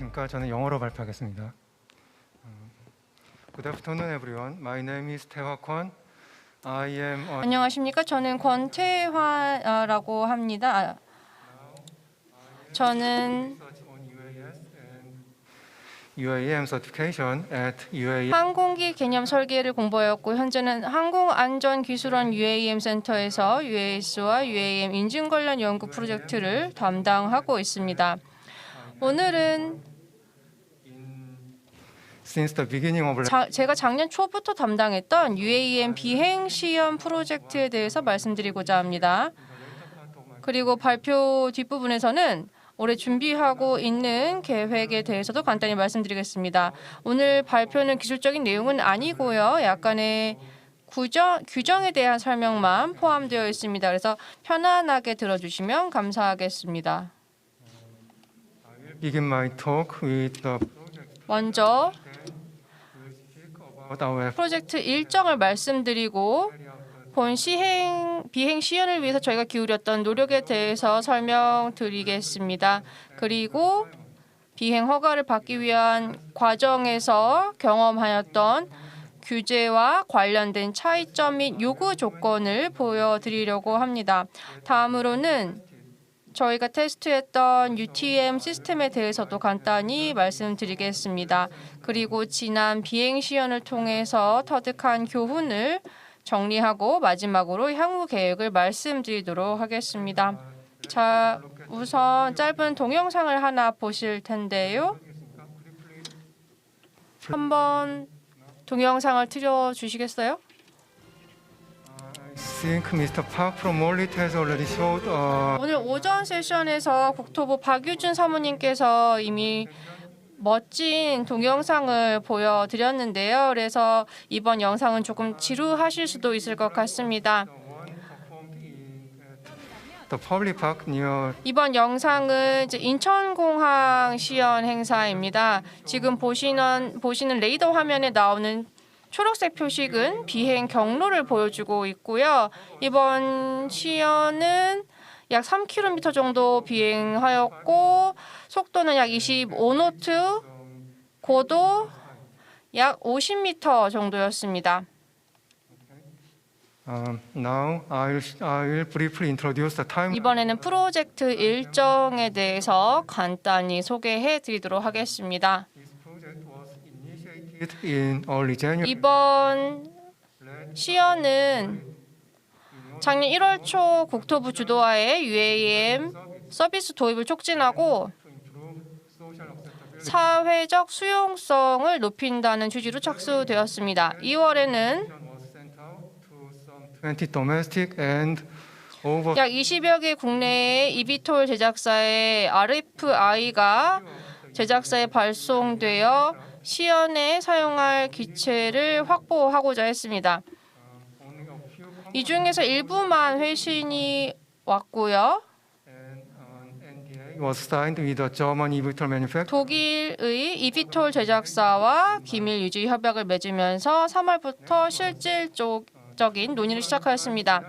안녕하십니까. 저는 영어로 발표하겠습니다. Good afternoon, everyone. My name is Tae-hwa Kwon. I am a 안녕하십니까? 저는 권태화라고 합니다. 저는 research on UAS and UAM certification at UAM 항공기 개념 설계를 공부하였고 현재는 항공안전기술원 UAM 센터에서 UAS와 UAM 인증 관련 연구 프로젝트를 담당하고 있습니다. 오늘은 since the beginning of 제가 작년 초부터 담당했던 UAM 비행 시험 프로젝트에 대해서 말씀드리고자 합니다. 그리고 발표 뒷부분에서는 올해 준비하고 있는 계획에 대해서도 간단히 말씀드리겠습니다. 오늘 발표는 기술적인 내용은 아니고요. 약간의 규정에 대한 설명만 포함되어 있습니다. 그래서 편안하게 들어주시면 감사하겠습니다. begin my talk with the 먼저 about our 프로젝트 일정을 말씀드리고 본 비행 시연을 위해서 저희가 기울였던 노력에 대해서 설명드리겠습니다. 그리고 비행 허가를 받기 위한 과정에서 경험하였던 규제와 관련된 차이점 및 요구 조건을 보여드리려고 합니다. 다음으로는 저희가 테스트했던 UTM 시스템에 대해서도 간단히 말씀드리겠습니다. 그리고 지난 비행 시연을 통해서 터득한 교훈을 정리하고 마지막으로 향후 계획을 말씀드리도록 하겠습니다. 자, 우선 짧은 동영상을 하나 보실 텐데요. 한번 동영상을 틀어주시겠어요? I think Mr. Park from Mollit has already showed 오늘 오전 세션에서 국토부 박유준 사무님께서 이미 멋진 동영상을 보여드렸는데요. 그래서 이번 영상은 조금 지루하실 수도 있을 것 같습니다. the public park near 이번 영상은 이제 인천공항 시연 행사입니다. 지금 보시는 레이더 화면에 나오는 초록색 표식은 비행 경로를 보여주고 있고요. 이번 시연은 약 3km 정도 비행하였고 속도는 약 25노트, 고도 약 50m 정도였습니다. now I will briefly introduce the time 이번에는 프로젝트 일정에 대해서 간단히 소개해 드리도록 하겠습니다. This project was initiated in early January. 이번 시연은 작년 1월 초 국토부 주도하에 UAM 서비스 도입을 촉진하고 to improve social acceptability. 사회적 수용성을 높인다는 취지로 착수되었습니다. 2월에는 was sent out to some 20 domestic and over 약 20여 개 국내의 이비톨 제작사의 RFI가 제작사에 발송되어 시연에 사용할 기체를 확보하고자 했습니다. only a few 이 중에서 일부만 회신이 왔고요. and an NDA was signed with the German eVTOL manufacturer. 독일의 이비톨 제작사와 기밀 유지 협약을 맺으면서 3월부터 실질적인 논의를 시작하였습니다.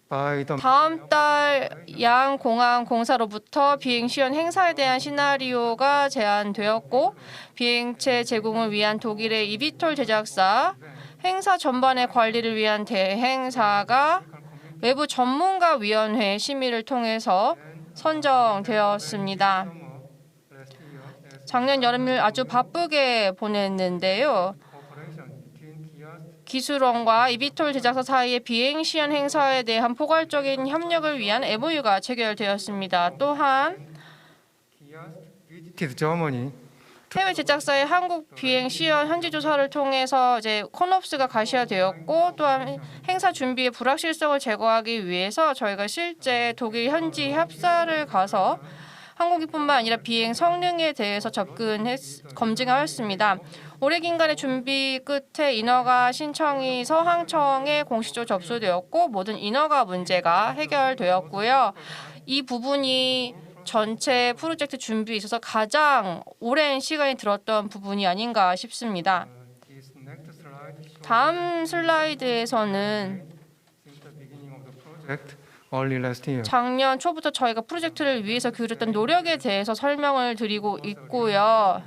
By the 다음 달 양 공항 공사로부터 비행 시연 행사에 대한 시나리오가 제안되었고 비행체 제공을 위한 독일의 이비톨 제작사 행사 전반의 관리를 위한 대행사가 외부 전문가 위원회 심의를 통해서 선정되었습니다. 작년 여름을 아주 바쁘게 보냈는데요. cooperation between KIAS 기술원과 이비톨 제작사 사이의 비행 시연 행사에 대한 포괄적인 협력을 위한 MOU가 체결되었습니다. 또한 visited Germany 해외 제작사의 한국 비행 시연 현지 조사를 통해서 이제 코놉스가 가시화되었고 또한 행사 준비의 불확실성을 제거하기 위해서 저희가 실제 독일 현지 협사를 가서 항공기뿐만 아니라 비행 성능에 대해서 검증하였습니다. 오래 기간의 준비 끝에 인허가 신청이 서항청에 공식적으로 접수되었고 모든 인허가 문제가 해결되었고요. 이 부분이 전체 프로젝트 준비에 있어서 가장 오랜 시간이 들었던 부분이 아닌가 싶습니다. this next slide shows 다음 슬라이드에서는 since the beginning of the project early last year. 작년 초부터 저희가 프로젝트를 위해서 기울였던 노력에 대해서 설명을 드리고 있고요.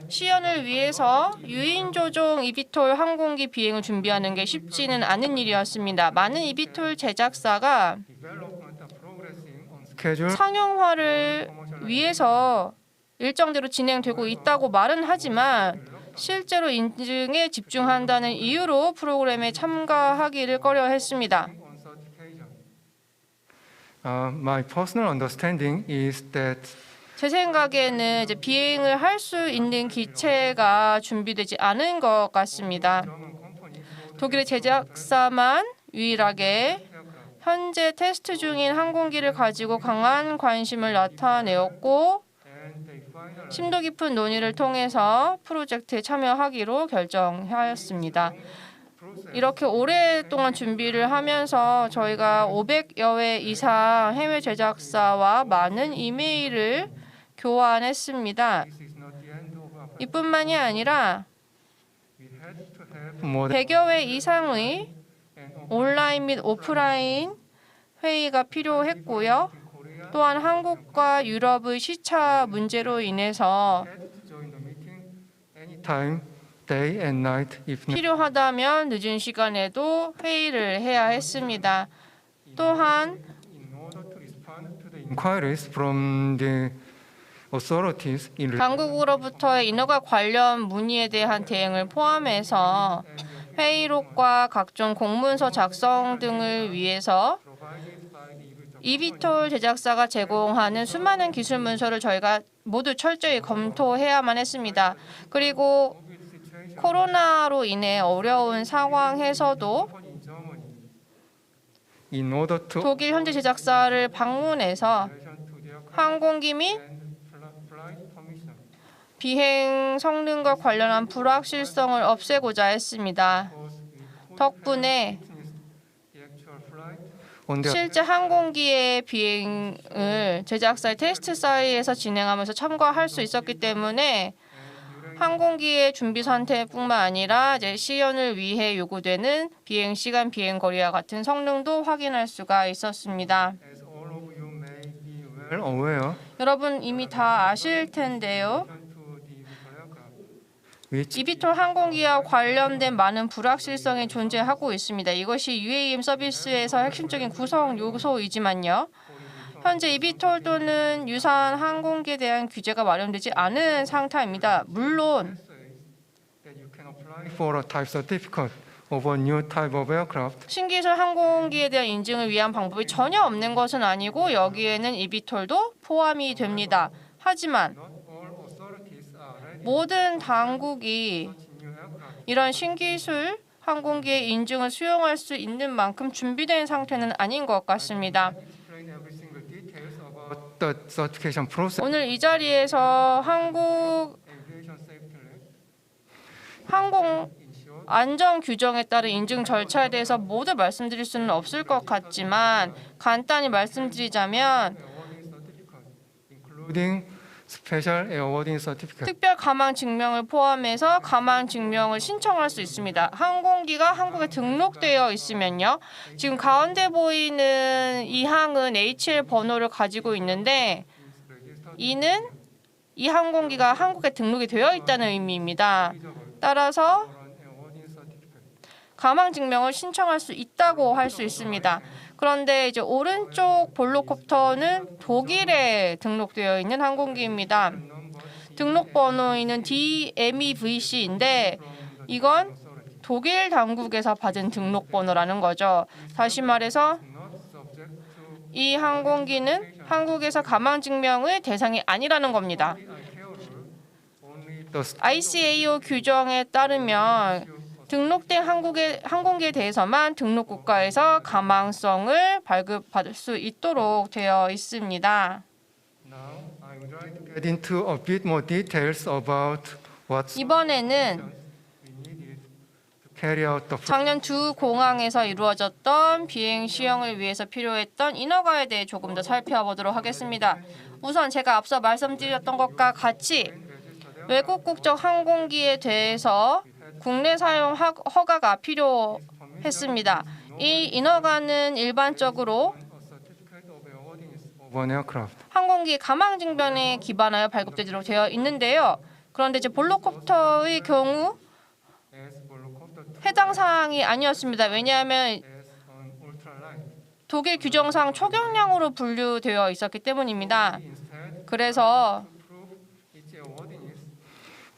시연을 위해서 유인 조종 이비톨 항공기 비행을 준비하는 게 쉽지는 않은 일이었습니다. 많은 이비톨 제작사가 Schedule 상용화를 위해서 일정대로 진행되고 있다고 말은 하지만 실제로 인증에 집중한다는 이유로 프로그램에 참가하기를 꺼려했습니다. My personal understanding is that 제 생각에는 이제 비행을 할 수 있는 기체가 준비되지 않은 것 같습니다. 독일의 제작사만 유일하게 현재 테스트 중인 항공기를 가지고 강한 관심을 나타내었고 심도 깊은 논의를 통해서 프로젝트에 참여하기로 결정하였습니다. 이렇게 오랫동안 준비를 하면서 저희가 500여 회 이상 해외 제작사와 많은 이메일을 교환했습니다. 이뿐만이 아니라 more than 100여 회 이상의 온라인 및 오프라인 회의가 필요했고요. 또한 한국과 유럽의 시차 문제로 인해서 join the meeting anytime, day and night if necessary. 필요하다면 늦은 시간에도 회의를 해야 했습니다. 또한 In order to respond to the inquiries from the authorities in 당국으로부터의 인허가 관련 문의에 대한 대응을 포함해서 회의록과 각종 공문서 작성 등을 위해서 이비톨 제작사가 제공하는 수많은 기술 문서를 저희가 모두 철저히 검토해야만 했습니다. 그리고 코로나로 인해 어려운 상황에서도 in order to 독일 현지 제작사를 방문해서 항공기 및 flight permission 비행 성능과 관련한 불확실성을 없애고자 했습니다. 덕분에 the actual flight on the 실제 항공기의 비행을 제작사의 테스트 사이에서 진행하면서 참가할 수 있었기 때문에 항공기의 준비 상태뿐만 아니라 이제 시연을 위해 요구되는 비행 시간, 비행 거리와 같은 성능도 확인할 수가 있었습니다. as all of you may be well aware 여러분 이미 다 아실 텐데요. to the aircraft which 이비톨 항공기와 관련된 많은 불확실성이 존재하고 있습니다. 이것이 UAM 서비스에서 핵심적인 구성 요소이지만요. 현재 이비톨 또는 유사한 항공기에 대한 규제가 마련되지 않은 상태입니다. 물론 that you can apply for a type certificate of a new type of aircraft 신기술 항공기에 대한 인증을 위한 방법이 전혀 없는 것은 아니고 여기에는 이비톨도 포함이 됩니다. 하지만 not all authorities are ready 모든 당국이 to new aircraft 이런 신기술 항공기의 인증을 수용할 수 있는 만큼 준비된 상태는 아닌 것 같습니다. explain every single details about the certification process 오늘 이 자리에서 한국 aviation safety lab 항공 ensure 안전 규정에 따른 인증 절차에 대해서 모두 말씀드릴 수는 없을 것 같지만 간단히 말씀드리자면 awarding certificate including special awarding certificate 특별 가망 증명을 포함해서 가망 증명을 신청할 수 있습니다. 항공기가 한국에 등록되어 있으면요. 지금 가운데 보이는 이 항은 HL 번호를 가지고 있는데 이는 이 항공기가 한국에 등록이 되어 있다는 의미입니다. 따라서 for an awarding certificate 가망 증명을 신청할 수 있다고 할 수 있습니다. 그런데 이제 오른쪽 볼로콥터는 독일에 등록되어 있는 항공기입니다. 등록 번호는 DMEVC인데 이건 독일 당국에서 받은 등록 번호라는 거죠. 다시 말해서 not subject to 이 항공기는 한국에서 가망 증명의 대상이 아니라는 겁니다. ICAO rule only the ICAO 규정에 따르면 등록된 항공기에 대해서만 등록 국가에서 가망성을 발급받을 수 있도록 되어 있습니다. now I would like to get into a bit more details about what 이번에는 we needed to carry out the 작년 두 공항에서 이루어졌던 비행 시험을 위해서 필요했던 인허가에 대해 조금 더 살펴보도록 하겠습니다. 우선 제가 앞서 말씀드렸던 것과 같이 외국 국적 항공기에 대해서 국내 사용 허가가 필요했습니다. 이 인허가는 일반적으로 A certificate of airworthiness of an aircraft. 항공기 가망 증변에 기반하여 발급되도록 되어 있는데요. 그런데 이제 볼로콥터의 경우 As Volocopter 2 해당 사항이 아니었습니다. 왜냐하면 as an ultralight. 독일 규정상 초경량으로 분류되어 있었기 때문입니다. Instead, 그래서 to prove its airworthiness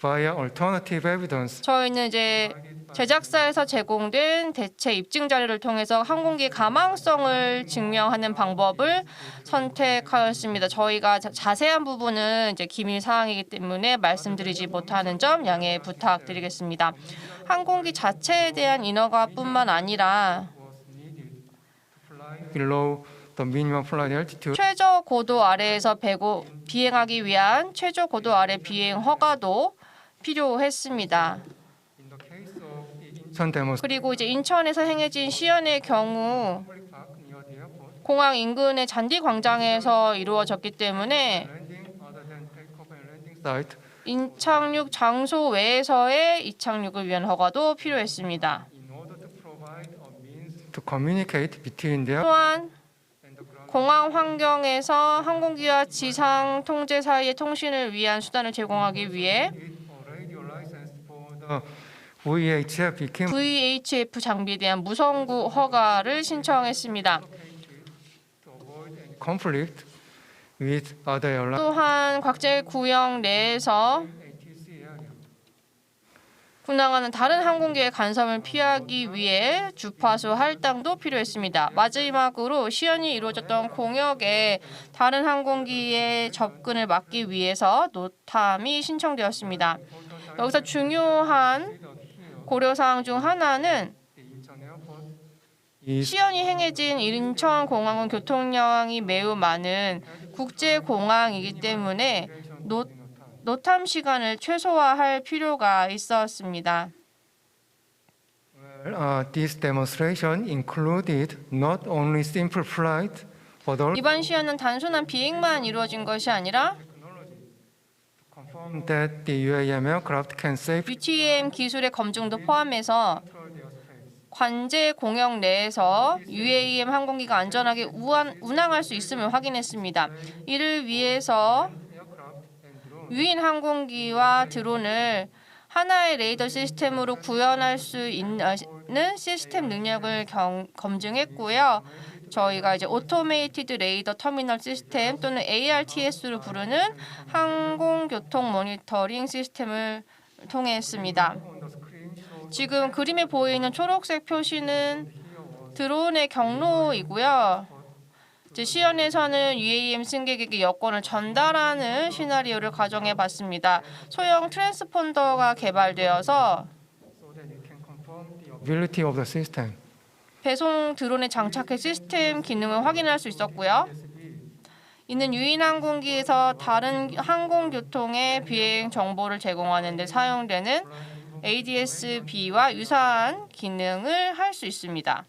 via alternative evidence 저희는 이제 제작사에서 제공된 대체 입증 자료를 통해서 항공기 가망성을 증명하는 방법을 선택하였습니다. 저희가 자세한 부분은 이제 기밀 사항이기 때문에 말씀드리지 못하는 점 양해 부탁드리겠습니다. 항공기 자체에 대한 인허가뿐만 아니라 was needed to fly below the minimum flight altitude. 최저 고도 아래에서 비행하기 위한 최저 고도 아래 비행 허가도 필요했습니다. In the case of the 인천 demonstration 그리고 이제 인천에서 행해진 시연의 경우 public park near the airport, 공항 인근의 잔디 광장에서 이루어졌기 때문에 landing other than takeoff and landing site 인착륙 장소 외에서의 이착륙을 위한 허가도 필요했습니다. in order to provide a means to communicate between the 또한 and the ground. 공항 환경에서 항공기와 지상 통제 사이의 통신을 위한 수단을 제공하기 위해 Need a radio license for the VHF became VHF 장비에 대한 무선구 허가를 신청했습니다. to avoid any conflict with other airlines. 또한 국제 구역 내에서 ATC area. 운항하는 다른 항공기의 간섭을 피하기 위해 주파수 할당도 필요했습니다. 마지막으로 시연이 이루어졌던 공역에 다른 항공기의 접근을 막기 위해서 노탐이 신청되었습니다. 여기서 중요한 고려사항 중 하나는 The Incheon Airport is 시연이 행해진 인천공항은 교통량이 매우 많은 국제공항이기 때문에 노탐 시간을 최소화할 필요가 있었습니다. This demonstration included not only simple flight but also 이번 시연은 단순한 비행만 이루어진 것이 아니라 confirm that the UAM aircraft can safely UTM 기술의 검증도 포함해서 control the airspace. 관제 공역 내에서 UAM 항공기가 안전하게 운항할 수 있음을 확인했습니다. 이를 위해서 Aircraft and drone 유인 항공기와 드론을 하나의 레이더 시스템으로 구현할 수 있는 시스템 능력을 검증했고요. 저희가 이제 오토메이티드 레이더 터미널 시스템 또는 ARTS로 부르는 항공교통 모니터링 시스템을 통했습니다. on the screen shows 지금 그림에 보이는 초록색 표시는 드론의 경로이고요. 이제 시연에서는 UAM 승객에게 여권을 전달하는 시나리오를 가정해 봤습니다. 소형 트랜스폰더가 개발되어서 so that you can confirm the ability of the system. 배송 드론에 장착해 시스템 기능을 확인할 수 있었고요. 이는 유인 항공기에서 다른 항공교통의 비행 정보를 제공하는 데 사용되는 ADS-B와 유사한 기능을 할 수 있습니다.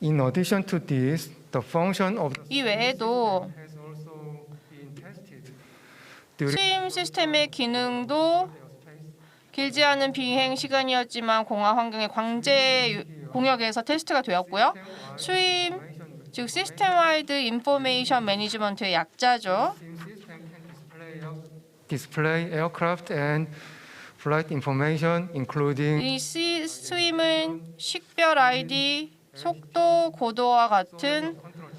In addition to this, the function of the 이 외에도 has also been tested 스임 시스템의 기능도 길지 않은 비행 시간이었지만 공항 환경의 광제 공역에서 테스트가 되었고요. 수임, 즉 시스템 와이드 인포메이션 매니지먼트의 약자죠. system can display aircraft and flight information, including 이 수임은 식별 아이디, 속도, 고도와 같은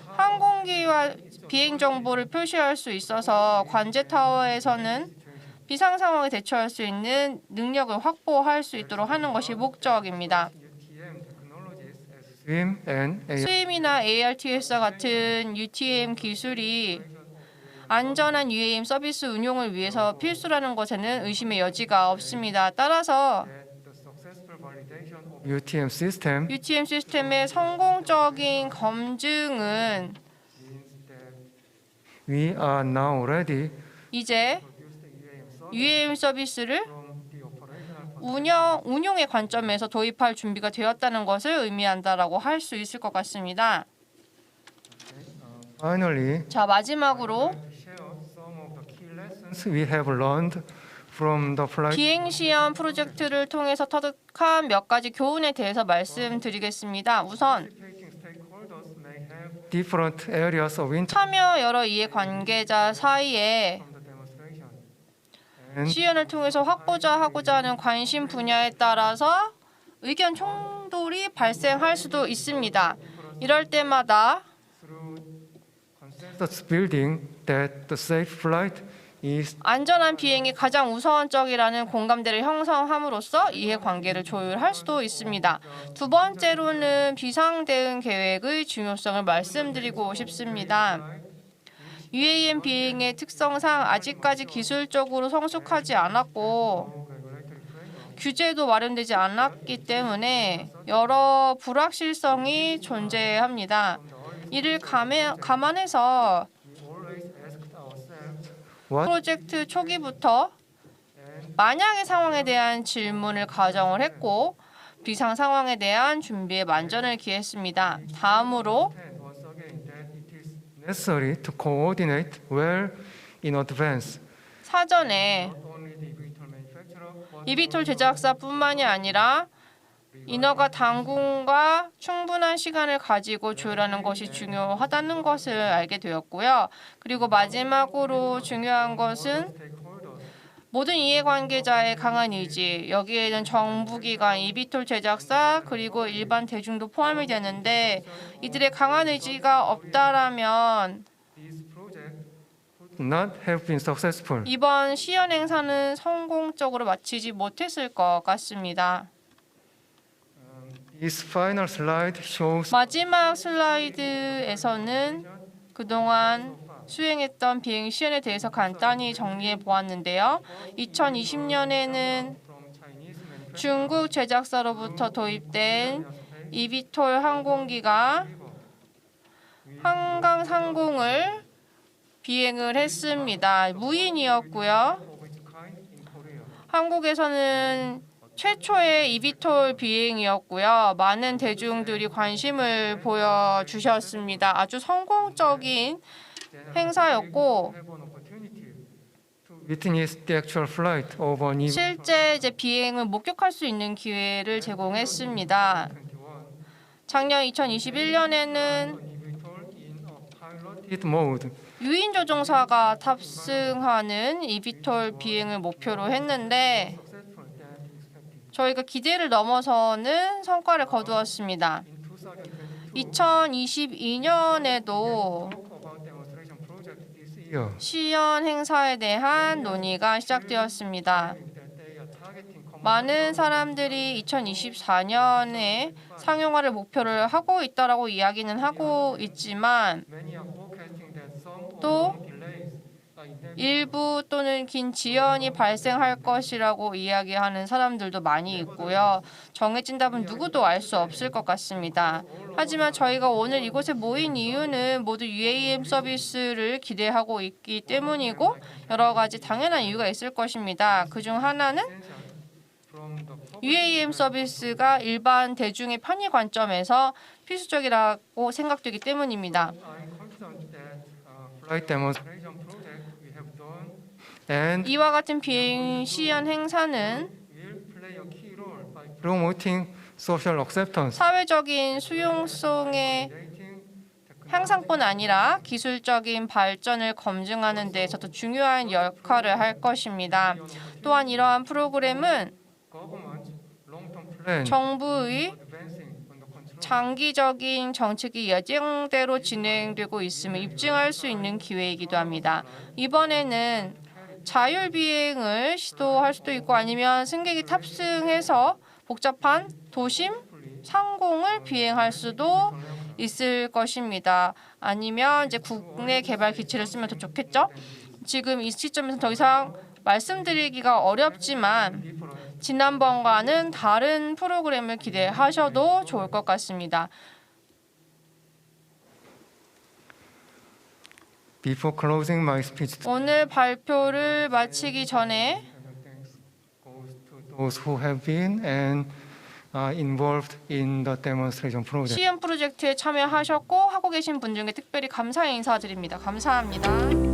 항공기와 비행 정보를 표시할 수 있어서 관제 타워에서는 비상 상황에 대처할 수 있는 능력을 확보할 수 있도록 하는 것이 목적입니다. UTM technologies as SWIM and AR. 스임이나 ARTS와 같은 UTM 기술이 안전한 UAM 서비스 운용을 위해서 필수라는 것에는 의심의 여지가 없습니다. 따라서 The successful validation of UTM system UTM 시스템의 성공적인 검증은 means that we are now ready 이제 to use the UAM service UAM 서비스를 from the operational 운용의 관점에서 도입할 준비가 되었다는 것을 의미한다라고 할 수 있을 것 같습니다. Finally, 자, 마지막으로 share some of the key lessons we have learned from the flight 비행 시험 프로젝트를 통해서 터득한 몇 가지 교훈에 대해서 말씀드리겠습니다. 우선 stakeholders may have different areas of interest 참여 여러 이해관계자 사이에 from the demonstration. And 시연을 통해서 하고자 하는 관심 분야에 따라서 의견 충돌이 발생할 수도 있습니다. 이럴 때마다 through consensus building that the safe flight is 안전한 비행이 가장 우선적이라는 공감대를 형성함으로써 이해관계를 조율할 수도 있습니다. 두 번째로는 비상대응 계획의 중요성을 말씀드리고 싶습니다. UAM 비행의 특성상 아직까지 기술적으로 성숙하지 않았고 규제도 마련되지 않았기 때문에 여러 불확실성이 존재합니다. 이를 감안해서 always asked ourselves 프로젝트 초기부터 만약의 상황에 대한 질문을 가정을 했고 비상 상황에 대한 준비에 만전을 기했습니다. 다음으로 and once again that it is necessary to coordinate well in advance. 사전에 Not only the eVTOL manufacturer but 이비톨 제작사뿐만이 아니라 인허가 당국과 충분한 시간을 가지고 조율하는 것이 중요하다는 것을 알게 되었고요. 그리고 마지막으로 중요한 것은 stakeholders 모든 이해관계자의 강한 의지, 여기에는 정부기관, 이비톨 제작사, 그리고 일반 대중도 포함이 되는데 이들의 강한 의지가 없다라면 this project would not have been successful. 이번 시연 행사는 성공적으로 마치지 못했을 것 같습니다. This final slide shows 마지막 슬라이드에서는 그동안 수행했던 비행 시연에 대해서 간단히 정리해 보았는데요. 2020년에는 from Chinese manufacturer 중국 제작사로부터 도입된 이비톨 항공기가 한강 상공을 비행을 했습니다. 무인이었고요. of its kind in Korea. 한국에서는 최초의 이비톨 비행이었고요. 많은 대중들이 관심을 보여주셨습니다. 아주 성공적인 행사였고 Have an opportunity to witness the actual flight of an eVTOL 실제 이제 비행을 목격할 수 있는 기회를 제공했습니다. 21. 작년 2021년에는 eVTOL in a piloted mode. 유인 조종사가 탑승하는 이비톨 비행을 목표로 했는데 Successful than expected. 저희가 기대를 넘어서는 성과를 거두었습니다. In 2022, 2022년에도 talk about demonstration project this year. 시연 행사에 대한 논의가 시작되었습니다. That they are targeting common 많은 사람들이 2024년에 상용화를 목표를 하고 있다라고 이야기는 하고 있지만 many are forecasting that some of 또 the delays are inevitable. 일부 또는 긴 지연이 발생할 것이라고 이야기하는 사람들도 많이 있고요. 정해진 답은 누구도 알 수 없을 것 같습니다. 하지만 저희가 오늘 이곳에 모인 이유는 모두 UAM 서비스를 기대하고 있기 때문이고 여러 가지 당연한 이유가 있을 것입니다. 그중 하나는 From the public, UAM 서비스가 일반 대중의 편의 관점에서 필수적이라고 생각되기 때문입니다. I'm confident that flight demonstration project we have done and 이와 같은 비행 시연 행사는 will play a key role by promoting social acceptance, 사회적인 수용성의 creating 향상뿐 아니라 기술적인 발전을 검증하는 데에서도 중요한 역할을 할 것입니다. 또한 이러한 프로그램은 government long-term plan 정부의 advancing on the control 장기적인 정책이 예정대로 진행되고 있음을 입증할 수 있는 기회이기도 합니다. 이번에는 자율 비행을 시도할 수도 있고 아니면 승객이 탑승해서 복잡한 도심 상공을 비행할 수도 있을 것입니다. 아니면 이제 국내 개발 기체를 쓰면 더 좋겠죠? 지금 이 시점에서 더 이상 말씀드리기가 어렵지만 지난번과는 다른 프로그램을 기대하셔도 좋을 것 같습니다. Before closing my speech, 오늘 발표를 마치기 전에 thanks goes to those who have been and involved in the demonstration project. 시연 프로젝트에 참여하셨고 하고 계신 분 중에 특별히 감사 인사드립니다. 감사합니다.